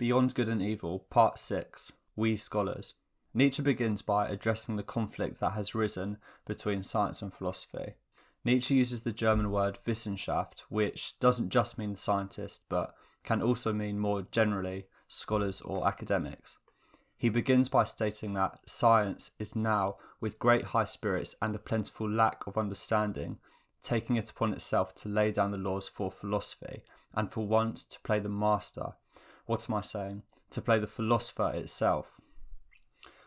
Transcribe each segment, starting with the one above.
Beyond Good and Evil, Part 6, We Scholars. Nietzsche begins by addressing the conflict that has risen between science and philosophy. Nietzsche uses the German word Wissenschaft, which doesn't just mean the scientist, but can also mean more generally scholars or academics. He begins by stating that science is now, with great high spirits and a plentiful lack of understanding, taking it upon itself to lay down the laws for philosophy, and for once to play the master. What am I saying? To play the philosopher itself.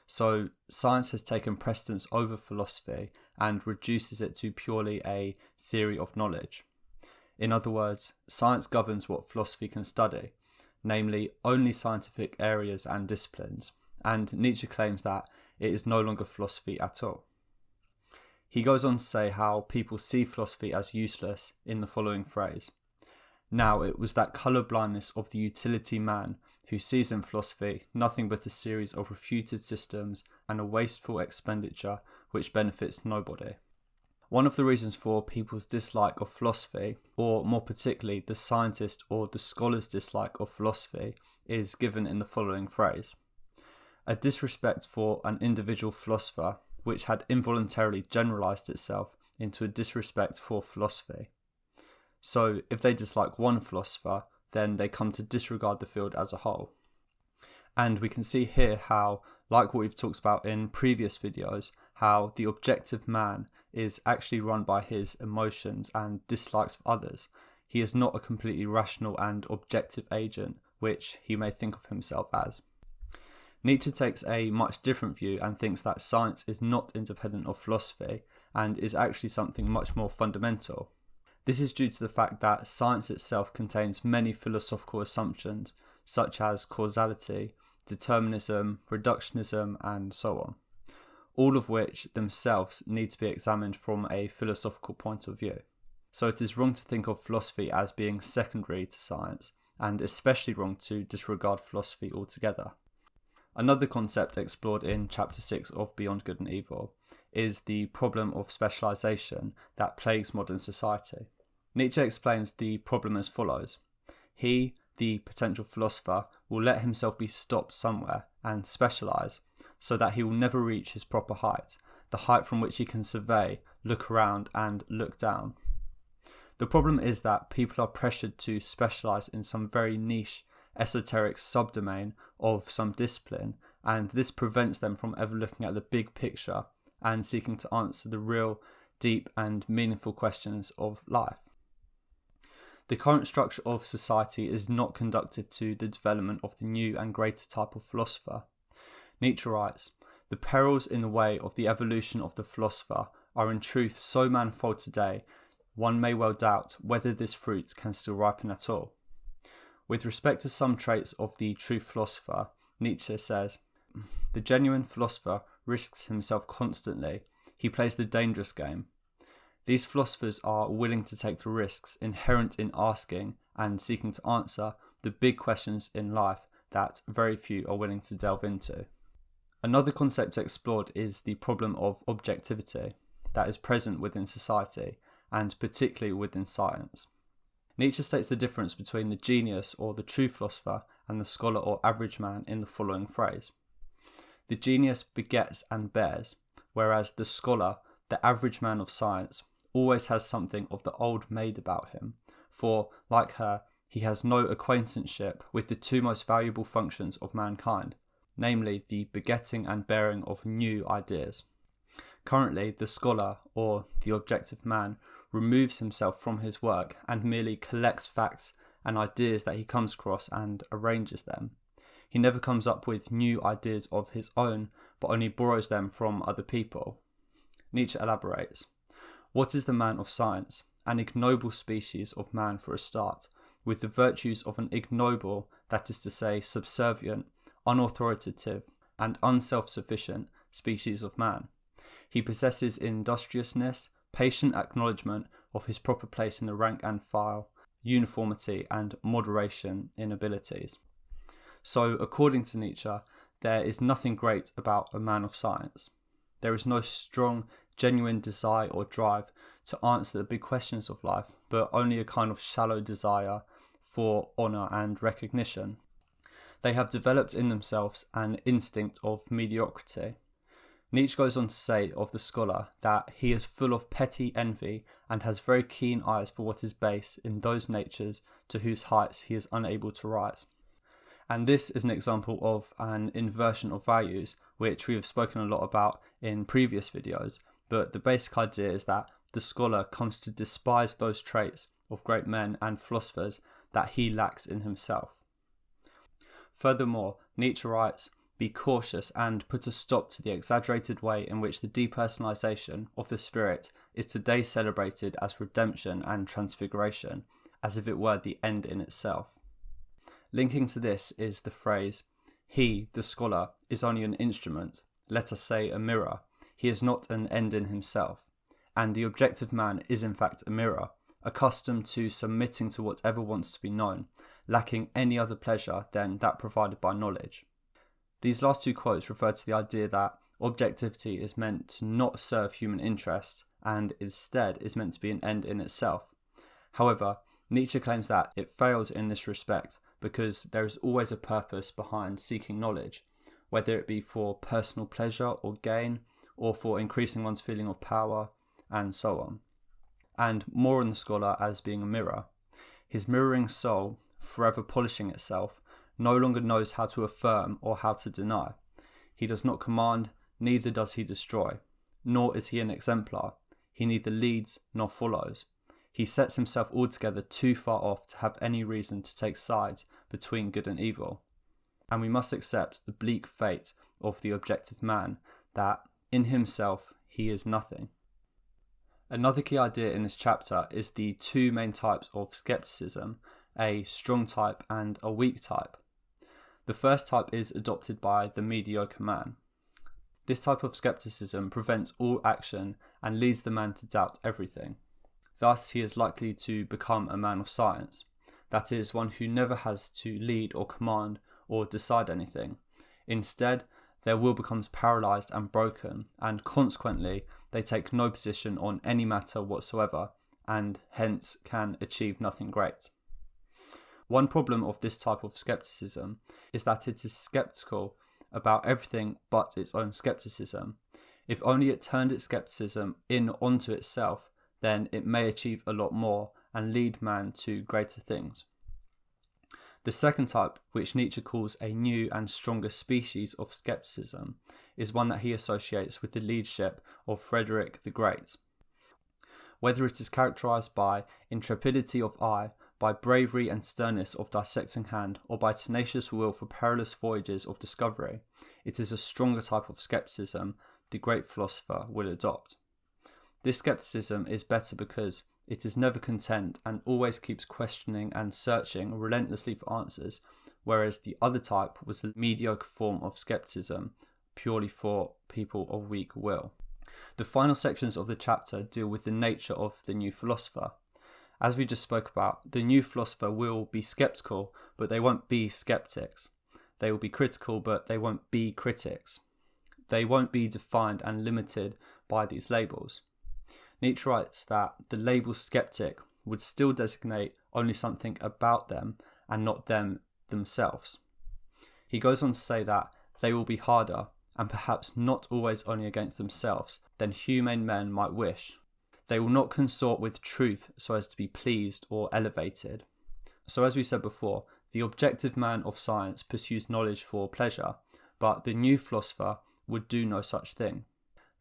So science has taken precedence over philosophy and reduces it to purely a theory of knowledge. In other words, science governs what philosophy can study, namely only scientific areas and disciplines, and Nietzsche claims that it is no longer philosophy at all. He goes on to say how people see philosophy as useless in the following phrase. Now it was that colour-blindness of the utility man who sees in philosophy nothing but a series of refuted systems and a wasteful expenditure which benefits nobody. One of the reasons for people's dislike of philosophy, or more particularly the scientist or the scholar's dislike of philosophy, is given in the following phrase. A disrespect for an individual philosopher which had involuntarily generalised itself into a disrespect for philosophy. So if they dislike one philosopher, then they come to disregard the field as a whole. And we can see here how, like what we've talked about in previous videos, how the objective man is actually run by his emotions and dislikes of others. He is not a completely rational and objective agent, which he may think of himself as. Nietzsche takes a much different view and thinks that science is not independent of philosophy and is actually something much more fundamental. This is due to the fact that science itself contains many philosophical assumptions, such as causality, determinism, reductionism, and so on, all of which themselves need to be examined from a philosophical point of view. So it is wrong to think of philosophy as being secondary to science, and especially wrong to disregard philosophy altogether. Another concept explored in Chapter 6 of Beyond Good and Evil is the problem of specialisation that plagues modern society. Nietzsche explains the problem as follows. He, the potential philosopher, will let himself be stopped somewhere and specialise so that he will never reach his proper height, the height from which he can survey, look around and look down. The problem is that people are pressured to specialise in some very niche, esoteric subdomain of some discipline, and this prevents them from ever looking at the big picture and seeking to answer the real, deep and meaningful questions of life. The current structure of society is not conducive to the development of the new and greater type of philosopher. Nietzsche writes, "The perils in the way of the evolution of the philosopher are in truth so manifold today, one may well doubt whether this fruit can still ripen at all." With respect to some traits of the true philosopher, Nietzsche says, "The genuine philosopher risks himself constantly. He plays the dangerous game. These philosophers are willing to take the risks inherent in asking and seeking to answer the big questions in life that very few are willing to delve into." Another concept explored is the problem of objectivity that is present within society, and particularly within science. Nietzsche states the difference between the genius or the true philosopher and the scholar or average man in the following phrase. The genius begets and bears, whereas the scholar, the average man of science, always has something of the old maid about him, for, like her, he has no acquaintanceship with the two most valuable functions of mankind, namely the begetting and bearing of new ideas. Currently, the scholar, or the objective man, removes himself from his work and merely collects facts and ideas that he comes across and arranges them. He never comes up with new ideas of his own, but only borrows them from other people. Nietzsche elaborates, "What is the man of science? An ignoble species of man for a start, with the virtues of an ignoble, that is to say, subservient, unauthoritative, and unself-sufficient species of man. He possesses industriousness, patient acknowledgement of his proper place in the rank and file, uniformity and moderation in abilities." So, according to Nietzsche, there is nothing great about a man of science. There is no strong, genuine desire or drive to answer the big questions of life, but only a kind of shallow desire for honour and recognition. They have developed in themselves an instinct of mediocrity. Nietzsche goes on to say of the scholar that he is full of petty envy and has very keen eyes for what is base in those natures to whose heights he is unable to rise. And this is an example of an inversion of values, which we have spoken a lot about in previous videos, but the basic idea is that the scholar comes to despise those traits of great men and philosophers that he lacks in himself. Furthermore, Nietzsche writes, "Be cautious and put a stop to the exaggerated way in which the depersonalization of the spirit is today celebrated as redemption and transfiguration, as if it were the end in itself." Linking to this is the phrase, "He, the scholar, is only an instrument, let us say a mirror. He is not an end in himself." And the objective man is in fact a mirror, accustomed to submitting to whatever wants to be known, lacking any other pleasure than that provided by knowledge. These last two quotes refer to the idea that objectivity is meant to not serve human interests and instead is meant to be an end in itself. However, Nietzsche claims that it fails in this respect because there is always a purpose behind seeking knowledge, whether it be for personal pleasure or gain, or for increasing one's feeling of power, and so on. And more on the scholar as being a mirror. His mirroring soul, forever polishing itself, no longer knows how to affirm or how to deny. He does not command, neither does he destroy. Nor is he an exemplar. He neither leads nor follows. He sets himself altogether too far off to have any reason to take sides between good and evil. And we must accept the bleak fate of the objective man, that in himself he is nothing. Another key idea in this chapter is the two main types of skepticism, a strong type and a weak type. The first type is adopted by the mediocre man. This type of skepticism prevents all action and leads the man to doubt everything. Thus, he is likely to become a man of science, that is, one who never has to lead or command or decide anything. Instead, their will becomes paralysed and broken, and consequently, they take no position on any matter whatsoever, and hence can achieve nothing great. One problem of this type of skepticism is that it is skeptical about everything but its own skepticism. If only it turned its skepticism in onto itself, then it may achieve a lot more and lead man to greater things. The second type, which Nietzsche calls a new and stronger species of skepticism, is one that he associates with the leadership of Frederick the Great. Whether it is characterised by intrepidity of eye, by bravery and sternness of dissecting hand, or by tenacious will for perilous voyages of discovery, it is a stronger type of skepticism the great philosopher will adopt. This skepticism is better because it is never content and always keeps questioning and searching relentlessly for answers, whereas the other type was a mediocre form of skepticism, purely for people of weak will. The final sections of the chapter deal with the nature of the new philosopher. As we just spoke about, the new philosopher will be skeptical, but they won't be skeptics. They will be critical, but they won't be critics. They won't be defined and limited by these labels. Nietzsche writes that the label skeptic would still designate only something about them and not them themselves. He goes on to say that they will be harder, and perhaps not always only against themselves, than humane men might wish. They will not consort with truth so as to be pleased or elevated. So as we said before, the objective man of science pursues knowledge for pleasure, but the new philosopher would do no such thing.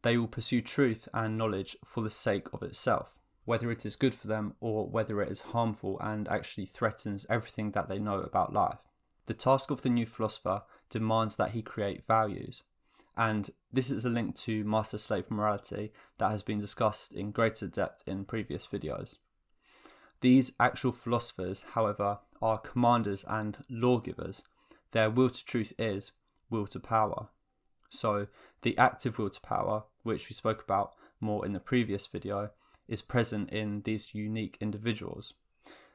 They will pursue truth and knowledge for the sake of itself, whether it is good for them or whether it is harmful and actually threatens everything that they know about life. The task of the new philosopher demands that he create values. And this is a link to master-slave morality that has been discussed in greater depth in previous videos. These actual philosophers, however, are commanders and lawgivers. Their will to truth is will to power. So the active will to power, which we spoke about more in the previous video, is present in these unique individuals.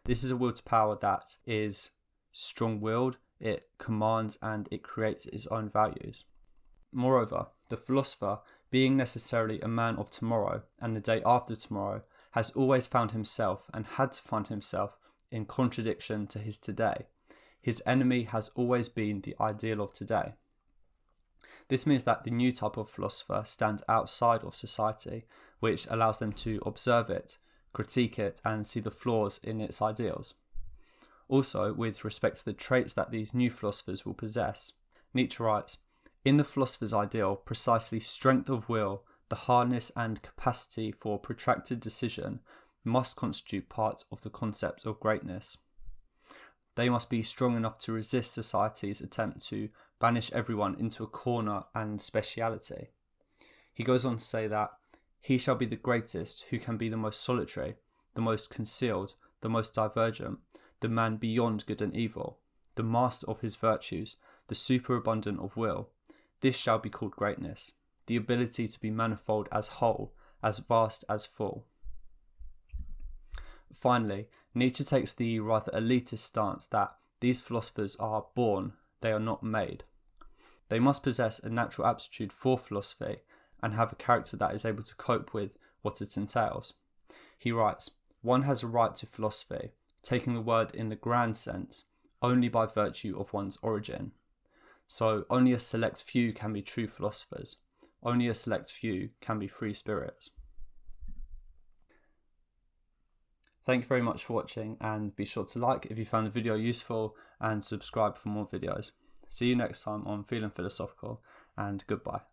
This is a will to power that is strong-willed, it commands and it creates its own values. Moreover, the philosopher, being necessarily a man of tomorrow and the day after tomorrow, has always found himself and had to find himself in contradiction to his today. His enemy has always been the ideal of today. This means that the new type of philosopher stands outside of society, which allows them to observe it, critique it, and see the flaws in its ideals. Also, with respect to the traits that these new philosophers will possess, Nietzsche writes, "In the philosopher's ideal, precisely strength of will, the hardness and capacity for protracted decision must constitute part of the concept of greatness. They must be strong enough to resist society's attempt to banish everyone into a corner and speciality." He goes on to say that he shall be the greatest who can be the most solitary, the most concealed, the most divergent, the man beyond good and evil, the master of his virtues, the superabundant of will. This shall be called greatness, the ability to be manifold as whole, as vast as full. Finally, Nietzsche takes the rather elitist stance that these philosophers are born, they are not made. They must possess a natural aptitude for philosophy and have a character that is able to cope with what it entails. He writes, "One has a right to philosophy, taking the word in the grand sense, only by virtue of one's origin. So only a select few can be true philosophers. Only a select few can be free spirits." Thank you very much for watching, and be sure to like if you found the video useful and subscribe for more videos. See you next time on Feeling Philosophical, and goodbye.